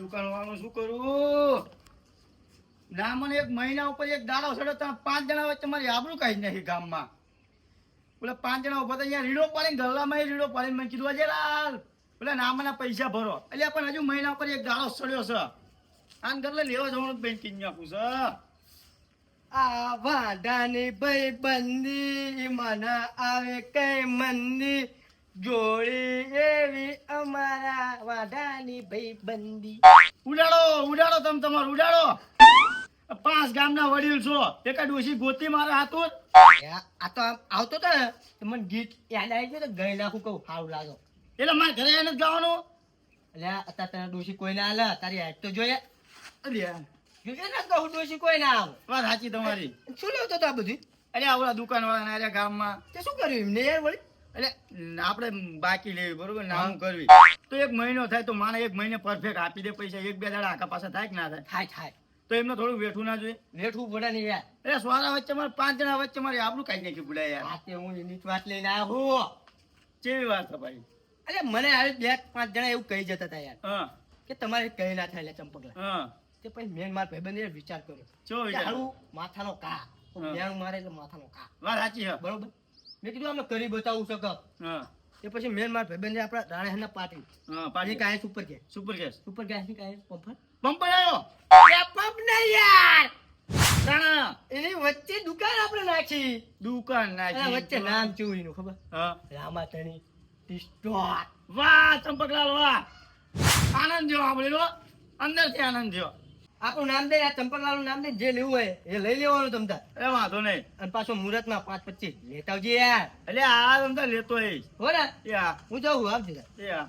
દુકાન વાળાનું શું કરું? ના મને એક મહિના ઉપર એક દાડો સડો તો 5 જણા વચ્ચે મારી આબરૂ કાઢી નાખી ગામમાં. પેલા 5 જણા ઉભા હતા અહીંયા રીડો પાડીને ગલ્લામાં રીડો પાડીને મેં કીધું અજય લાલ પેલા નામના પૈસા ભરો. એટલે પણ હજુ મહિના ઉપર એક દાડો સડ્યો છે. આન ગલ્લે લેવા જવાનું બેન કીધી નાખું છે. આ વાડાની ભાઈબંધી મને આવે કઈ મંદી જોડી એવી અમારા વાડાની ભાઈબંધી. ઉડાડો ઉડાડો તમે તમારું ઉડાડો. 5 ગામના વડીલ છો એકા ડોશી ગોતી મારા હાથું. આ તો આમ આવતો હતો ને તો મને ગીત યાદ આવી ગયું તો ગઈ નાખું કહું સારું લાગો. એટલે મારે ઘરે એને જ ગાવાનું. એટલે અત્યારે તને ડોશી કોઈ ના હાલે તારી હાઈટ તો જોઈએ. અરે જોઈએ ને કહું ડોશી કોઈ ના આવે. વાત સાચી તમારી. શું લેતો તો આ બધું? અરે આવડા દુકાન વાળા ના ગામમાં તે શું કર્યું એમને યાર વળી? એટલે આપણે બાકી લેવી બરોબર નામ કરવી તો 1 મહિનો થાય તો માણે 1 મહિને પરફેક્ટ આપી દે પૈસા. 1-2 દાડા આખા પાછા થાય કે ના થાય? થાય થાય તો એમને થોડું વેઠવું ના જોઈએ? વેઠવું પડે ને યાર. એટલે સોના વચ્ચે મારે 5 જણા વચ્ચે મારી આબરૂ કાઢી નાખી ભૂલાય યાર. આ તે હું એની જ વાત લઈને આવ્યો. કેવી વાત છે ભાઈ? અરે મને આવી 2-5 જણા એવું કહી જતા હતા યાર હા કે તમારે કઈ ના થાય લે ચંપકલા. હા તે પછી મેન માર ભાઈબંધે વિચાર કર્યો ચો કે વિચાર. હારું માથાનો કા હા. મેણું મારે એટલે માથાનો કા વાત સાચી છે. બરોબર. મેં કીધું અમે કરી બતાવું શકો. હા તે પછી મેન માર ભાઈબંધે આપણા રાણેહના પાટી હા એ પાછી કાંઈ સુપર કે સુપર ગેસ સુપર ગેસ ની કાંઈ પંપ પંપ આવ્યો. એ પંપ નહીં યાર તાણા એની વચ્ચે દુકાન આપણે નાખી દુકાન અને નાખી. વચ્ચે નામ કેવું એનું ખબર? હા રામાધણી ટી સ્ટોર. વાહ ચંપકલાલ વાહ. આનંદ થયો આપણો અંદરથી આનંદ થયો. આપણું નામ દે આ ચંપકલાલનું નામ દે જે લેવું હોય એ લઈ લેવાનું તમતા. એ વાંધો નહીં. અને પાછો મુહૂર્તમાં 5-25 લેતા આવજે યાર. એટલે આ ધંધા લેતો એ હો ને યા હું જાઉં આવજે. યા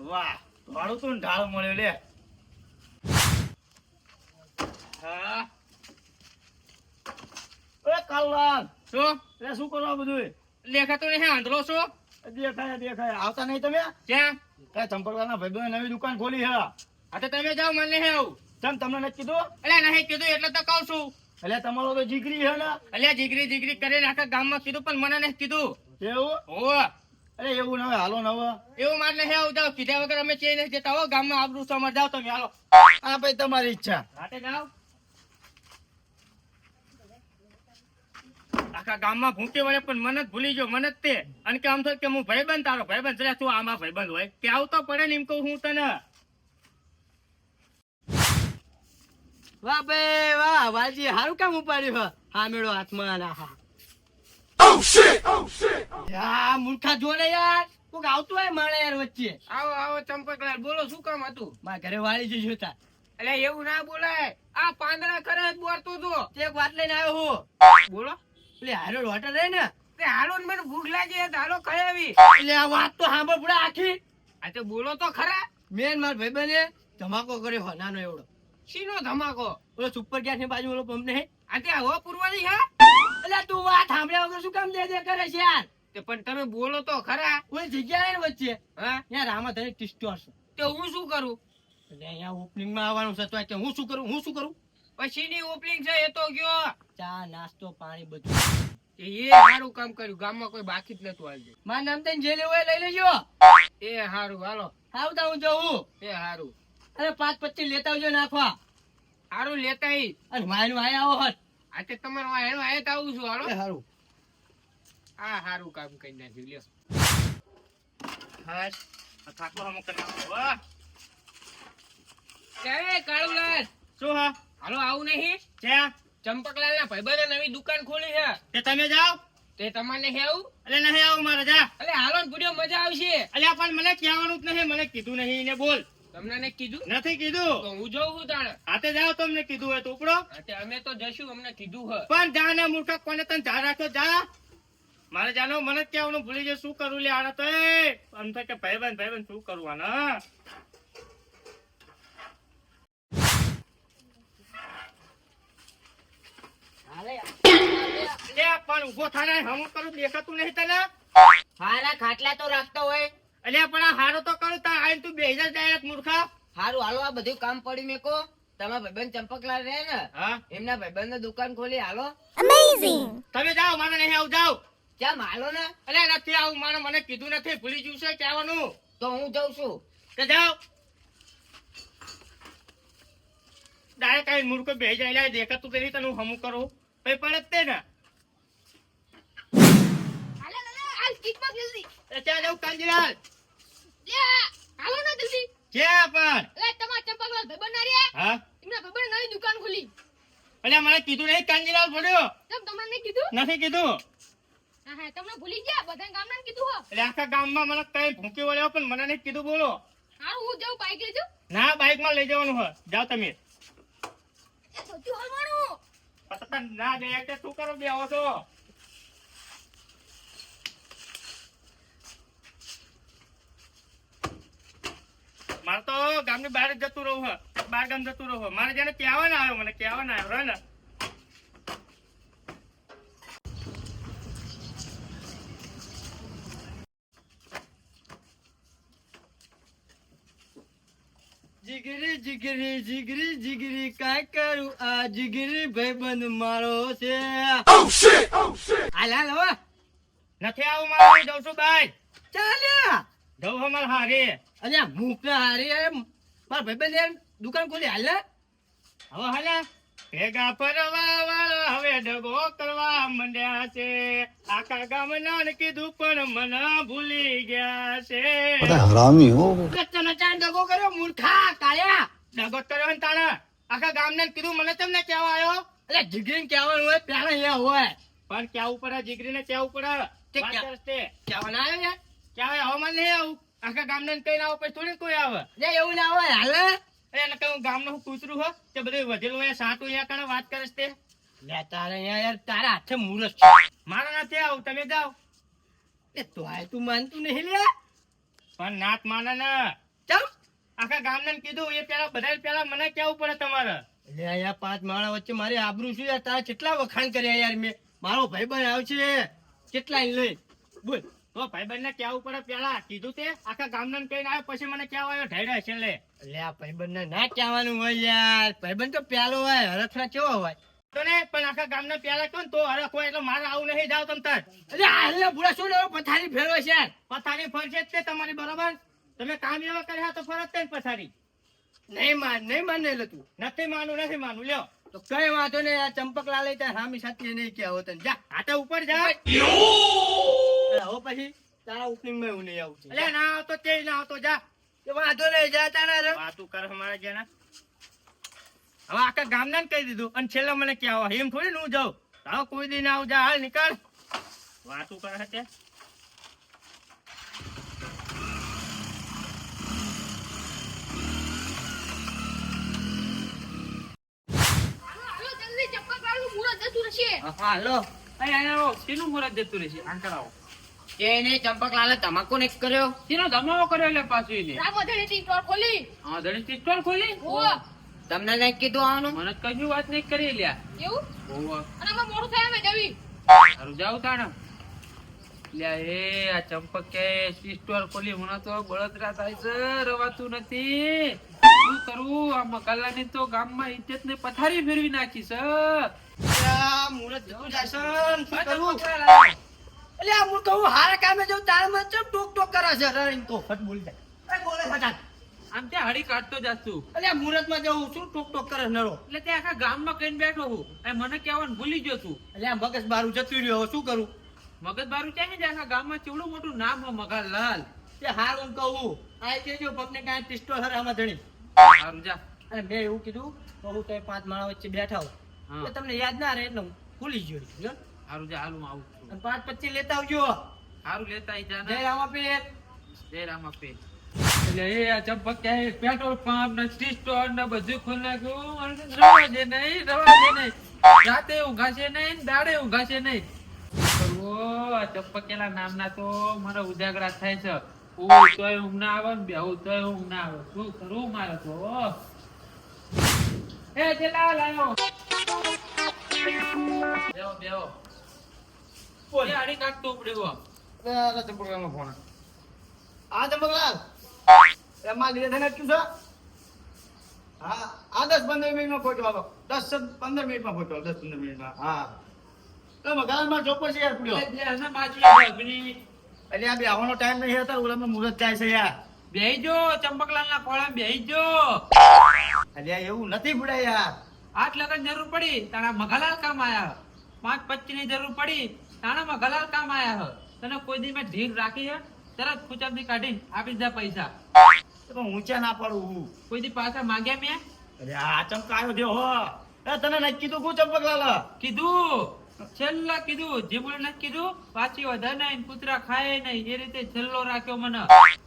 વાહ ભાડું તો ઢાળ મળ્યો લે. હા એ કલ્લાલ શું એટલે શું કરો આ બધું? લેખાતો નહીં આંધળો છો દેખાય દેખાય આવતા નહીં તમે? ક્યાં કઈ ચંપકલાલના ભાઈબંધે નવી દુકાન ખોલી છે. આ તો તમે જાઓ મને નહીં આવું ચમ તમને નથી કીધું? એટલે નહીં કીધું એટલે તો કહું છું. એટલે તમારો તો જીગરી છે ને. એટલે જીગરી કરીને આખા ગામમાં કીધું પણ મને નહીં કીધું. એવું? હોવ અરે એવું ન હોય હાલો ન હોય. એવું મારે નહીં આવું. જાઓ કીધા વગર અમે ચે નહીં જતા હો ગામમાં આબરૂ સમર જાઓ તમે હાલો આ ભાઈ તમારી ઈચ્છા. રાતે જાઓ. આખા ગામમાં ભૂંકી વળે પણ મને જ ભૂલી ગયો મને જ તે અને કે આમ થાય કે હું ભાઈબંધ તારો ભાઈબંધ છે તું આમાં ભાઈબંધ હોય કે આવતો પડે ને એમ કહું હું તને. વાહ ભાઈ વાહ વાલજી હારું કામ ઉપાડ્યું હે. હા મેળો હાથમાં ના હા. યા મૂર્ખા જો ને યાર કોક આવતું હોય માણે યાર વચ્ચે. આવો આવો ચંપકલાલ બોલો શું કામ હતું? મારા ઘરે વાળી જઈ જોતા એટલે એવું ના બોલાય. આ પાંદડા ખરે જ બોરતું તું. તે એક વાત લઈને આવ્યો હું. બોલો એટલે હારો હોટલ રહે ને તે હાલો ને મને ભૂખ લાગી તો હાલો ખાઈ આવી. એટલે આ વાત તો સાંભળ પૂરા આખી. આ તો બોલો તો ખરા. મેન માર ભાઈબંધે ધમાકો કર્યો હો નાનો એવડો. શીનો ધમાકો? ઓલો સુપર ગેસ ની બાજુ ઓલો પંપ નહીં. આ તે હવા પૂરવાની હે? એટલે તું વાત સાંભળ્યા વગર શું કામ દે કરે છે યાર? તે પણ તમે બોલો તો ખરા. કોઈ જગ્યા ને વચ્ચે હા ત્યાં રામાધણી ટી સ્ટોર છે. તે હું શું કરું? એટલે અહીંયા ઓપનિંગ માં આવવાનું છે તો કે હું શું કરું? પછી ની ઓપનિંગ છે એ તો ગયો. ચા નાસ્તો પાણી બધું. એ સારું કામ કર્યું ગામમાં કોઈ બાકી જ નતું આજે. મારું નામ તને જે લેવું હોય લઈ લેજો. એ સારું હાલો. આવતા હું જવું. એ સારું અરે 5-25 લેતા આવજો નાખવા. સારું લેતા ઈ. અને વાયનું વાય આવો હટ. આ તે તમારે વાહેણ વાહે જ આવું છું હાલો. સારું. આ સારું કામ કરી નાખ્યું લ્યો. હા આ થાકલો હમ કરી નાખો. વાહ એ કાળુલાલ શું હા હાલો આવું નહીં. ક્યાં? ચંપકલાલ ના ભાઈબંધે નવી દુકાન ખોલી છે. તે તમે જાઓ. તે તમારે નહીં આવું? એટલે નહીં આવું મારે જા. એટલે હાલો ને ભૂડ્યો મજા આવશે. એટલે પણ મને કહેવાનું જ નહીં. મને કીધું નહીં ને બોલ. તમને નહીં કીધું નથી કીધું. તો હું જોઉં છું તાણે. હાથે જાઓ તમને કીધું હોય તો ઉપડો. હા, તે અમે તો જશું અમને કીધું હ. પણ જા ને મૂર્ખા કોને તને જા રાખ્યો જા. મારે જાનો મને જ કહેવાનું ભૂલી જાય શું કરું લે આને તો આમ થાય કે ભાઈબંધ શું કરવું આને. હાલે લે પણ ઉભો થાને હમ કરું દેખાતું નહીં તને. હારા ખાટલા તો રાખતો હોય. એટલે પણ આ હારો તો કરું તા આઈને તું બેહી જા ડાયરેક્ટ મૂર્ખા. હારું હાલો આ બધું કામ પડ્યું મેકો. તમારા ભાઈબંધ ચંપકલાલ રહે ને હા એમના ભાઈબંધ દુકાન ખોલી હાલો. તમે જાઓ મારે નહીં આવું જાઓ. ક્યાં હાલો ને એટલે નથી આવું મને કીધું નથી ભૂલી ગયું છે કહેવાનું. તો હું જઉં છું. કે જાઓ ડાયરેક્ટ આવીને મૂર્ખો બેસી જાય લે, દેખાતું તો નહીં તને હું હમું કરું પછી પડે જ તે ને. હાલે હાલ કીટમાં જલ્દી એ ત્યાં જાઉં કાંજીલાલ લે હાલો ને જલ્દી ક્યાં પણ લે તમાર ચંપકલાલ ભાઈબંધ ના રહ્યા હા એમના ભાઈબંધ નવી દુકાન ખોલી અલ્યા મને કીધું નહીં કાંજીલાલ પડ્યો તમ તમને નહીં કીધું નથી કીધું હા હા તમને ભૂલી ગયા બધા ગામના કીધું હો એટલે આખા ગામમાં મને કઈ ભૂકી વળ્યો પણ મને નહીં કીધું બોલો. હારું હું જાઉં બાઈક લેજો ના બાઇકમાં લઈ જવાનું હોય જાઓ તમે. એ સોચું હલવાનું પતંગ ના જાય એટલે શું કરો બે આવો છો. મારે તો ગામની બહાર જ જતું રહું હોય, બહાર ગામ જતું રહું હોય. મારે જેને કહેવા ના આવ્યો મને કહેવા ના આવ્યો ને. જીગરી જીગરી જીગરી જીગરી કાંઈ કરું આ જીગરી ભાઈબંધ મારો છે. હાલ હાલ હવે નથી આવું મારે જઉં છું બાય ચાલ્યા જવું હોય મારે હારે. અલ્યા મુખના હારી મારા ભાઈબંધ યાર દુકાન ખોલી હાલ ને. હવે હાલે ભેગા ફરવા વાળા હવે ડગો કરવા મંડ્યા છે. આખા ગામના ને કીધું પણ મને ભૂલી ગયા છે. हरामी हो તને ચાંદ દગો કર્યો મૂર્ખા કાળ્યા. ડગો કર્યો ને તાણે આખા ગામને કીધું મને તમને કેવા આવ્યો. અલ્યા જીગરીને કહેવાનું હોય પેલા અહીંયા હોય પણ કેવું પડે જીગરીને કેવું પડે. તે વાત ક્યાં? કરસ તે. કહેવાના આવ્યો યાર. કેવાય હવે મને નહીં આવું. આખા ગામને કઈ ના આવે પછી થોડી કોઈ આવે. લે એવું ના હોય હાલ ને. એને કહું ગામનું હું કૂતરું હો તે બધું વધેલું હોય સાટું અહીંયા કણે વાત કરે છે તે. લે તારે અહીંયા યાર તારા હાથે મુરસ છે. મારે નથી આવું તમે જાઓ. એ તો હાલ તું માનતું નહીં લ્યા. પણ નાત માને ને ચમ આખા ગામને કીધું એ પેલા બધા પેલા મને કેવું પડે તમારે. લે અહીંયા પાંચ માળા વચ્ચે મારી આબરૂ શું યાર તારા કેટલા વખાણ કર્યા યાર મેં. મારો ભાઈબંધ આવશે કેટલા લઈ બોલ. તો ભાઈબંધ ને કેવું પડે પેલા કીધું તે આખા ગામને કહીને આવ્યો પછી મને કેવા આવ્યો ઢેડા છે લે. લે આ ભાઈબંધ ને ના કહેવાનું હોય યાર. ભાઈબંધ તો પેલો હોય હરખના કેવો હોય. તો ને પણ આખા ગામને પેલા કહો ને તો હરખ હોય એટલે મારે આવું નહીં જાવ તમ તાર. અરે હાલ ને બુડા શું લેવો પથારી ફેરવે છે યાર. પથારી ફરશે જ તે તમારી બરોબર. તમે કામ એવા કર્યા તો ફરજ તે પથારી. નહીં માન લે તું. નથી માનું લ્યો. તો કઈ વાંધો નહીં આ ચંપકલાલ ત્યાં રામી સાથે નહીં કહેવો તને જા. હાથે ઉપર જા. અરે હવે પછી તારા ઓપનિંગ માં હું નહીં આવું છું. એટલે ના આવતો તે ના આવતો જા. તો વાંધો નહીં જા તારા રમ. વાતું કર અમારા જેના. હવે આખા ગામના કહી દીધું અને છેલ્લે મને કહેવા એમ થોડી ને હું જાઉં. હવે કોઈ દી ના આવું જા હાલ નીકળ. વાતું કરે છે. હાલો હાલો જલ્દી ચંપકલાલનું મુરત જતું રહેશે હાલો શેનું મુહૂર્ત જતું રહેશે આંકર આવો એને ચંપકલાલે ધમાકો ને કર્યો. શેનો ધમાવો કર્યો એટલે પાછું એને રામોધણી સ્ટોર ખોલી હા ધણી સ્ટોર ખોલી ઓ તમને નહીં કીધું આવવાનું. મને કશું વાત નહીં કરી લ્યા એવું ઓવા અને આમાં મોડું થાય અમે જવી સારું જાવ તાણ લ્યા એ આ ચંપક કે સ્ટોર ખોલી મને તો બળતરા થાય છે રવાતું નથી શું કરું આ મકાલાની તો ગામમાં ઇજ્જત ને પથારી ફેરવી નાખી છે આ મુરત જતું જશે ને શું કરવું? એટલે આ હું કહું હારા કામે જાઉં તારે મને ચમ ટોક ટોક કરે છે રહીને તો ફટ બોલી જાય. એ બોલે ફટાક. આમ ત્યાં હળી કાઢતો જાતું એટલે આ મુરતમાં જવું શું ટોક ટોક કરે છે નરો. એટલે તે આખા ગામમાં કઈને બેઠો હું એ મને કહેવાનું ભૂલી ગયો તું એટલે આ મગજ બારું જતું રહ્યો હવે શું કરું? મગજ બારું ક્યાં છે આખા ગામમાં કેવડું મોટું નામ હો મગાલાલ તે હાર હું કહું આ કેજો પગને કાંઈ પિસ્તોલ હરે આમાં ધણી. સારું જા અને મેં એવું કીધું બહુ તો પાંચ માળા વચ્ચે બેઠા હો હા. તો તમને યાદ ના રહે એટલે હું ભૂલી ગયો જો. સારું જા હાલું આવું છું અને 5:25 લેતા આવજો. સારું લેતા આઈ જા જય ને રામાપીર. જય રામાપીર એટલે એ આ ચંપક ક્યાંય પેટ્રોલ પંપ ને સ્ટ્રી સ્ટોર ને બધું ખોલી નાખ્યું અને રવા દે નહીં રાતે ઊંઘાશે નહીં દાડે ઊંઘાશે નહીં ઓ આ ચંપકેલા નામના તો મને ઉજાગરા થાય છે ઓ તોય ઊંઘ ના આવે ને બેહું તોય ઊંઘ ના આવે શું કરું મારે તો એ જેલા લાયો બેહો બેહો બોલ. એ આડી કાઢતો પડ્યો આ ચંપકલાલનો ફોન. આ ચંપકલાલ એમાં લીધે થઈને અટક્યું છે. હા આ 10-15 મિનિટમાં પહોંચો હાલો. 10-15 મિનિટમાં પહોંચો 10-15 મિનિટમાં. હા તો મગાલમાં ચોપર છે યાર પૂર્યો. એટલે આના બાજુ એટલે આ બેહવાનો ટાઈમ નહીં હતો ઓલામાં મુહૂર્ત જાય છે યાર. બેહીજો ચંપકલાલના ખોળામાં બેહીજો. અલ્યા એવું નથી ભૂડા યાર. આઠ લગન જરૂર પડી તારા મગાલાલ કામ આયા. 5.25 ની જરૂર પડી તારા મગાલાલ કામ આયા. તને કોઈ દી મેં ઢીલ રાખી હે તરત ખુચામથી કાઢીને આપી દે પૈસા. તો પણ ઊંચા ના પડું હું. કોઈ દી પાછા માંગ્યા મેં અરે આ ચમકાયો દે હો. એ તને નથી કીધું કુ ચંપકલાલ? કીધું છેલ્લા કીધું જીબુડે નથી કીધું પાછી વધે નહીં કૂતરા ખાય નહીં એ રીતે છેલ્લો રાખ્યો મને.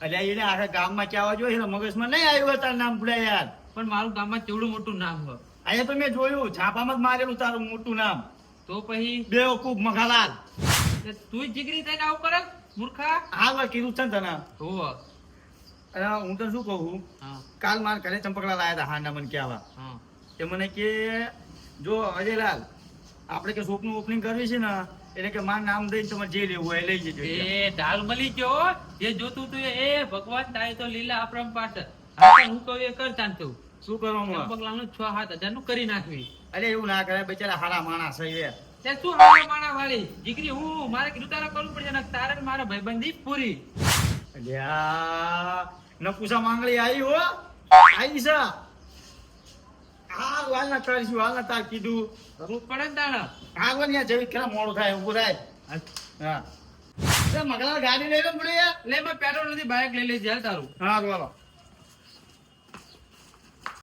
અલ્યા એને આખા ગામમાં કહેવા જોઈએ એટલે મગજમાં નહીં આવ્યું તારું નામ ભૂડા યાર. પણ મારું ગામમાં કેવડું મોટું નામ હોય. અહીંયા તો મેં જોયું છાપામાં જ મારેલું તારું મોટું નામ. તો પછી બેવકૂફ મઘાલાલ. તું જીગરી થઈને આવું કરે મૂર્ખા. હા વાર કીધું છે ને તને. હોવે. અરે હું તો શું કહું, હા કાલ મારા ઘરે ચંપકલાલ આવ્યા હતા હાંડા મને કહેવા. હા તે મને કે જો અજયલાલ આપણે કે શોપનું ઓપનિંગ કરવી છે ને એટલે કે મારું નામ દઈને તમારે જે લેવું હોય એ લઈ જજો. એ ઢાલ મળી ગયો હો. જે જોતું તું એ ભગવાન તાય તો લીલા અપરંપાર છે. હા પણ હું કહું એ કર ચાલતું. શું કરવાનું? ચંપકલાલનું 6-7 હજારનું કરી નાખવી. અરે એવું ના કરે બિચારા હારા માણસ છે એ. તે શું હારા માણા વાળી દીકરી હું મારે કીધું તારે કરવું પડશે ને તારે ને મારા ભાઈબંધી પૂરી. અલ્યા નપુસા માંગણી આવી હો. આવી છે. હા વાલના તારીશું વાલના તાર કીધું. કરવું પડે ને તારે. આગળ ત્યાં જવી ખરા મોડું થાય ઊભું થાય. હા મગલાલ ગાડી લઈ લો પડે યાર. લે મેં પેટ્રોલ નથી બાઇક લઈ લેજે હાલ તારું. હા બોલો.